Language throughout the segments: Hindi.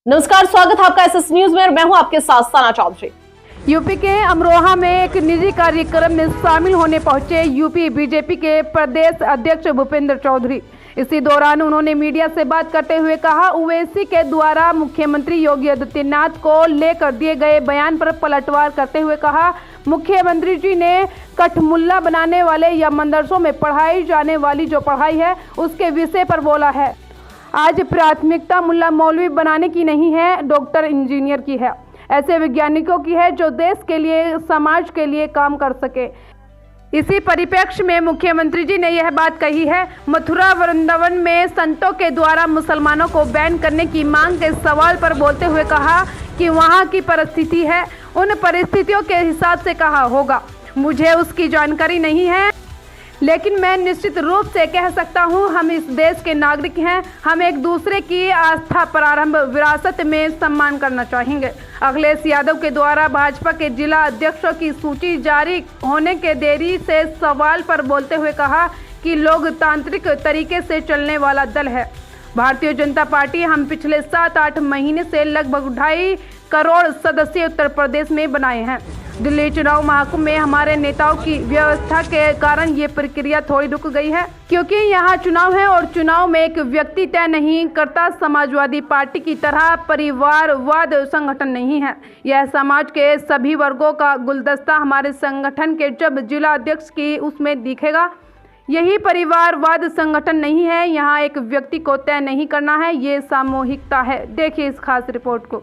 नमस्कार, स्वागत है आपका एसएस न्यूज में और मैं हूं आपके साथ साना चौधरी। यूपी के अमरोहा में एक निजी कार्यक्रम में शामिल होने पहुंचे यूपी बीजेपी के प्रदेश अध्यक्ष भूपेंद्र चौधरी। इसी दौरान उन्होंने मीडिया से बात करते हुए कहा, ओवैसी के द्वारा मुख्यमंत्री योगी आदित्यनाथ को लेकर दिए गए बयान पर पलटवार करते हुए कहा, मुख्यमंत्री जी ने कठमुल्ला बनाने वाले या मदरसों में पढ़ाई जाने वाली जो पढ़ाई है उसके विषय पर बोला है। आज प्राथमिकता मुल्ला मौलवी बनाने की नहीं है, डॉक्टर इंजीनियर की है, ऐसे वैज्ञानिकों की है जो देश के लिए समाज के लिए काम कर सके। इसी परिप्रेक्ष्य में मुख्यमंत्री जी ने यह बात कही है। मथुरा वृंदावन में संतों के द्वारा मुसलमानों को बैन करने की मांग के सवाल पर बोलते हुए कहा कि वहां की परिस्थिति है, उन परिस्थितियों के हिसाब से कहा होगा। मुझे उसकी जानकारी नहीं है, लेकिन मैं निश्चित रूप से कह सकता हूं, हम इस देश के नागरिक हैं। हम एक दूसरे की आस्था प्रारंभ विरासत में सम्मान करना चाहेंगे। अखिलेश यादव के द्वारा भाजपा के जिला अध्यक्षों की सूची जारी होने के देरी से सवाल पर बोलते हुए कहा कि लोकतांत्रिक तरीके से चलने वाला दल है भारतीय जनता पार्टी। हम पिछले 7-8 महीने से लगभग 2.5 करोड़ सदस्य उत्तर प्रदेश में बनाए हैं। दिल्ली चुनाव महाकुंभ में हमारे नेताओं की व्यवस्था के कारण ये प्रक्रिया थोड़ी रुक गई है, क्योंकि यहाँ चुनाव है और चुनाव में एक व्यक्ति तय नहीं करता। समाजवादी पार्टी की तरह परिवारवाद संगठन नहीं है, यह समाज के सभी वर्गों का गुलदस्ता हमारे संगठन के जब जिला अध्यक्ष की उसमें दिखेगा। यही परिवारवाद संगठन नहीं है, यहाँ एक व्यक्ति को तय नहीं करना है, ये सामूहिकता है। देखिए इस खास रिपोर्ट को।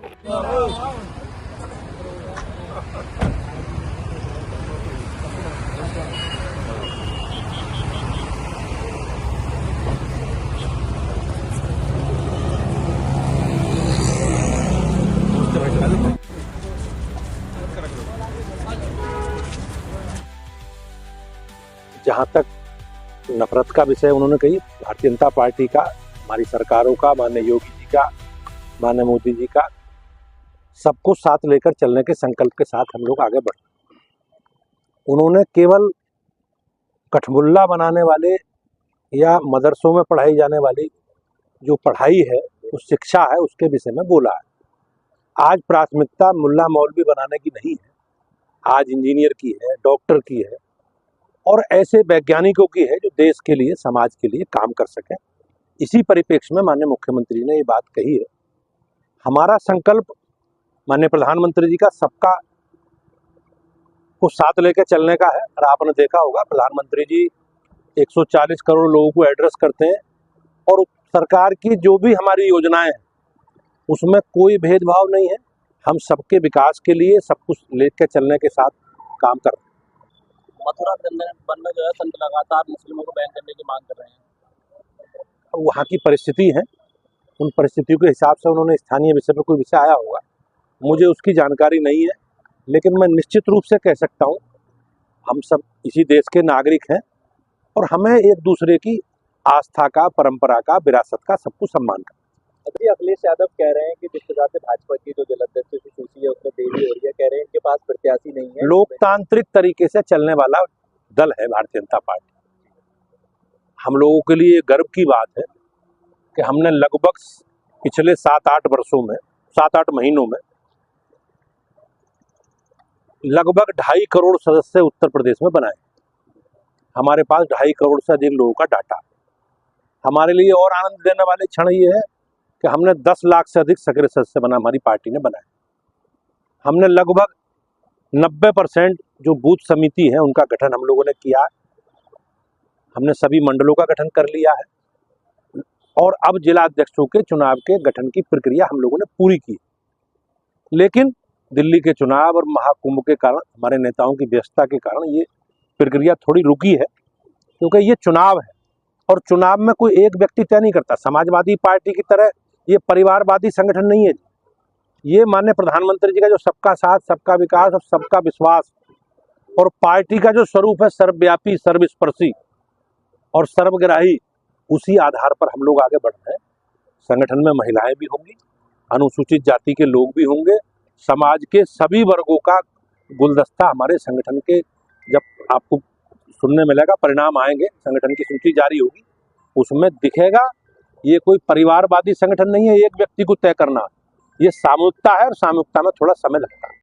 जहाँ तक नफरत का विषय उन्होंने कही, भारतीय जनता पार्टी का, हमारी सरकारों का, माननीय योगी जी का, माननीय मोदी जी का, सबको साथ लेकर चलने के संकल्प के साथ हम लोग आगे बढ़े। उन्होंने केवल कठमुल्ला बनाने वाले या मदरसों में पढ़ाई जाने वाली जो पढ़ाई है, उस शिक्षा है, उसके विषय में बोला है। आज प्राथमिकता मुल्ला मौलवी बनाने की नहीं है, आज इंजीनियर की है, डॉक्टर की है और ऐसे वैज्ञानिकों की है जो देश के लिए, समाज के लिए काम कर सके। इसी परिप्रेक्ष्य में माननीय मुख्यमंत्री ने ये बात कही है। हमारा संकल्प माननीय प्रधानमंत्री जी का सबका को साथ लेकर चलने का है। और आपने देखा होगा, प्रधानमंत्री जी 140 करोड़ लोगों को एड्रेस करते हैं और सरकार की जो भी हमारी योजनाएं हैं उसमें कोई भेदभाव नहीं है। हम सबके विकास के लिए सब कुछ लेकर चलने के साथ काम करते हैं। मथुरा वृंदावन में जो है संत लगातार मुस्लिमों को बैन करने की मांग कर रहे हैं। वहाँ की परिस्थिति है, उन परिस्थितियों के हिसाब से उन्होंने स्थानीय विषय पर कोई विषय आया होगा, मुझे उसकी जानकारी नहीं है। लेकिन मैं निश्चित रूप से कह सकता हूँ, हम सब इसी देश के नागरिक हैं और हमें एक दूसरे की आस्था का, परंपरा का, विरासत का सब कुछ सम्मान करना। अभी अखिलेश यादव कह रहे हैं कि जिस प्रकार से भाजपा की जो जलाध्यक्ष की सूची है उसमें देरी हो रही है, कह रहे हैं इनके पास प्रत्याशी नहीं है। लोकतांत्रिक तरीके से चलने वाला दल है भारतीय जनता पार्टी। हम लोगों के लिए गर्व की बात है कि हमने लगभग पिछले 7-8 वर्षों में, 7-8 महीनों में लगभग 2.5 करोड़ सदस्य उत्तर प्रदेश में बनाए। हमारे पास 2.5 करोड़ से अधिक लोगों का डाटा। हमारे लिए और आनंद देने वाले क्षण ये है कि हमने 10 लाख से अधिक सक्रिय सदस्य हमारी पार्टी ने बनाए। हमने लगभग 90% जो बूथ समिति है उनका गठन हम लोगों ने किया है। हमने सभी मंडलों का गठन कर लिया है और अब जिला अध्यक्षों के चुनाव के गठन की प्रक्रिया हम लोगों ने पूरी की। लेकिन दिल्ली के चुनाव और महाकुंभ के कारण, हमारे नेताओं की व्यस्तता के कारण ये प्रक्रिया थोड़ी रुकी है, क्योंकि ये चुनाव है और चुनाव में कोई एक व्यक्ति तय नहीं करता। समाजवादी पार्टी की तरह ये परिवारवादी संगठन नहीं है। ये माननीय प्रधानमंत्री जी का जो सबका साथ, सबका विकास और सबका विश्वास और पार्टी का जो स्वरूप है सर्वव्यापी, सर्वस्पर्शी और सर्वग्राही, उसी आधार पर हम लोग आगे बढ़ रहे हैं। संगठन में महिलाएं भी होंगी, अनुसूचित जाति के लोग भी होंगे, समाज के सभी वर्गों का गुलदस्ता हमारे संगठन के, जब आपको सुनने मिलेगा, परिणाम आएंगे, संगठन की सूची जारी होगी, उसमें दिखेगा। ये कोई परिवारवादी संगठन नहीं है, एक व्यक्ति को तय करना। ये सामूहिकता है और सामूहिकता में थोड़ा समय लगता है।